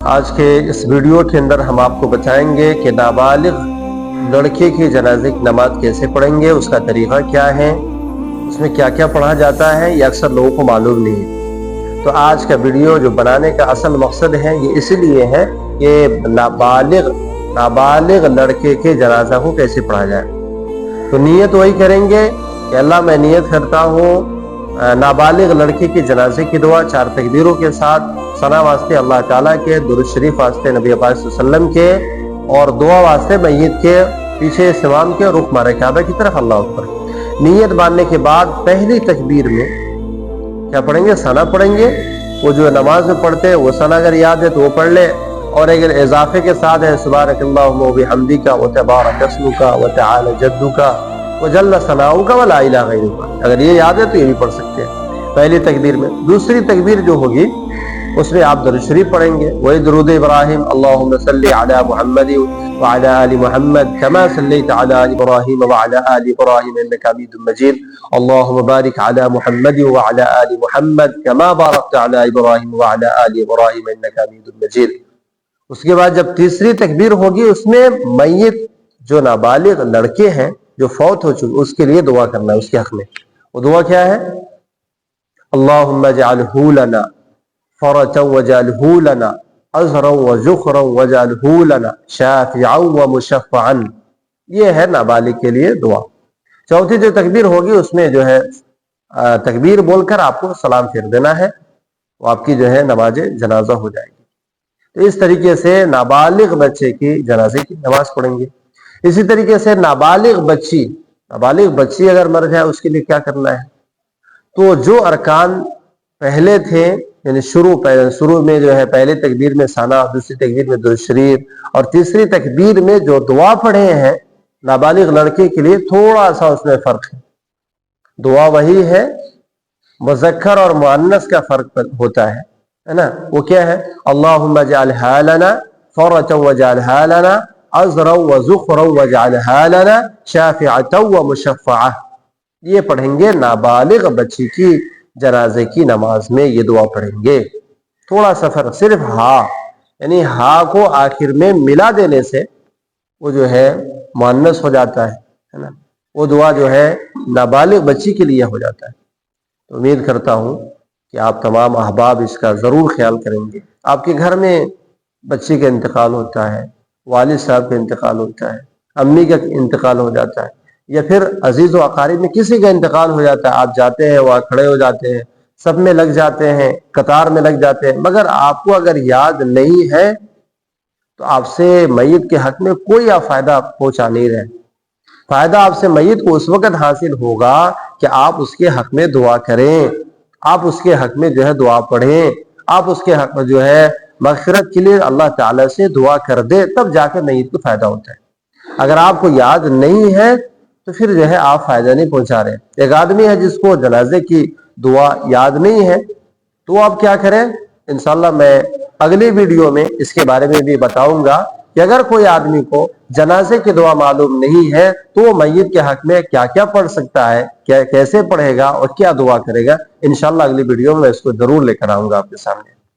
آج کے اس ویڈیو کے اندر ہم آپ کو بتائیں گے کہ نابالغ لڑکے کی جنازے کی نماز کیسے پڑھیں گے، اس کا طریقہ کیا ہے، اس میں کیا کیا پڑھا جاتا ہے، یہ اکثر لوگوں کو معلوم نہیں ہے۔ تو آج کا ویڈیو جو بنانے کا اصل مقصد ہے یہ اس لیے ہے کہ نابالغ لڑکے کے جنازہ کو کیسے پڑھا جائے۔ تو نیت وہی کریں گے کہ اللہ میں نیت کرتا ہوں نابالغ لڑکے کے جنازے کی دعا 4 تکبیروں کے ساتھ، ثنا واسطے اللہ تعالیٰ کے، درود شریف واسطے نبی پاک صلی اللہ علیہ وسلم کے، اور دعا واسطے میت کے پیچھے استمام کے، رخ مارے کعبہ کی طرف، اللہ اکبر۔ نیت باندھنے کے بعد پہلی تکبیر میں کیا پڑھیں گے؟ ثنا پڑھیں گے۔ وہ جو نماز میں پڑھتے ہیں وہ ثنا اگر یاد ہے تو وہ پڑھ لے، اور اگر اضافے کے ساتھ ہے سبحانک اللہم و بحمدک وتبارک اسمک وتعالی جدک وجل ثناؤک ولا الہ غیرک، اگر یہ یاد ہے تو یہ بھی پڑھ سکتے ہیں پہلی تکبیر میں۔ دوسری تکبیر جو ہوگی اس میں آپ درود شریف پڑھیں گے، وہی درود ابراہیم، اللہم صلی علی محمد وعلی آل محمد کما صلیت علی ابراہیم وعلی آل ابراہیم انک حمید مجید، اللہم بارک علی محمد وعلی آل محمد کما بارکت علی ابراہیم وعلی آل ابراہیم انک حمید مجید۔ اس کے بعد جب تیسری تکبیر ہوگی اس میں میت جو نابالغ لڑکے ہیں جو فوت ہو چکے اس کے لیے دعا کرنا ہے، اس کے حق میں۔ وہ دعا کیا ہے؟ اللہم اجعلہ لنا فرجا واجعلہ لنا ازرا وزخرا واجعلہ لنا شافعا ومشفعا، یہ ہے نابالغ کے لیے دعا۔ چوتھی جو تکبیر ہوگی اس میں جو ہے تکبیر بول کر آپ کو سلام پھیر دینا ہے، وہ آپ کی جو ہے نماز جنازہ ہو جائے گی۔ تو اس طریقے سے نابالغ بچے کی جنازے کی نماز پڑھیں گے۔ اسی طریقے سے نابالغ بچی اگر مر جائے اس کے لیے کیا کرنا ہے؟ تو جو ارکان پہلے تھے، یعنی شروع میں جو ہے پہلے تکبیر میں ثنا، دوسری تکبیر میں درود شریف، اور تیسری تکبیر میں جو دعا پڑھے ہیں نابالغ لڑکے کے لیے تھوڑا سا اس میں فرق ہے۔ دعا وہی ہے، مذکر اور مؤنث کا فرق ہوتا ہے نا۔ وہ کیا ہے؟ اللہم اجعلہا لنا فرجا واجعلہا لنا ازرا وزخرا واجعلہا لنا شافعا ومشفعا، یہ پڑھیں گے نابالغ بچی کی جنازے کی نماز میں، یہ دعا پڑھیں گے۔ تھوڑا سا فرق، صرف ہا، یعنی ہا کو آخر میں ملا دینے سے وہ جو ہے مؤنث ہو جاتا ہے نا، وہ دعا جو ہے نابالغ بچی کے لیے ہو جاتا ہے۔ تو امید کرتا ہوں کہ آپ تمام احباب اس کا ضرور خیال کریں گے۔ آپ کے گھر میں بچی کا انتقال ہوتا ہے، والد صاحب کا انتقال ہوتا ہے، امی کا انتقال ہو جاتا ہے، یا پھر عزیز و اقارب میں کسی کا انتقال ہو جاتا ہے، آپ جاتے ہیں، وہاں کھڑے ہو جاتے ہیں، سب میں لگ جاتے ہیں، قطار میں لگ جاتے ہیں، مگر آپ کو اگر یاد نہیں ہے تو آپ سے میت کے حق میں کوئی آپ فائدہ پہنچا نہیں رہے۔ فائدہ آپ سے میت کو اس وقت حاصل ہوگا کہ آپ اس کے حق میں دعا کریں، آپ اس کے حق میں جو ہے دعا پڑھیں، آپ اس کے حق میں جو ہے مغفرت کے لیے اللہ تعالیٰ سے دعا کر دے، تب جا کے میت کو فائدہ ہوتا ہے۔ اگر آپ کو یاد نہیں ہے تو پھر جو ہے آپ فائدہ نہیں پہنچا رہے۔ ایک آدمی ہے جس کو جنازے کی دعا یاد نہیں ہے، تو آپ کیا کریں؟ انشاءاللہ میں اگلی ویڈیو میں اس کے بارے میں بھی بتاؤں گا کہ اگر کوئی آدمی کو جنازے کی دعا معلوم نہیں ہے تو وہ میت کے حق میں کیا کیا پڑھ سکتا ہے، کیسے پڑھے گا اور کیا دعا کرے گا۔ انشاءاللہ اگلی ویڈیو میں اس کو ضرور لے کر آؤں گا آپ کے سامنے۔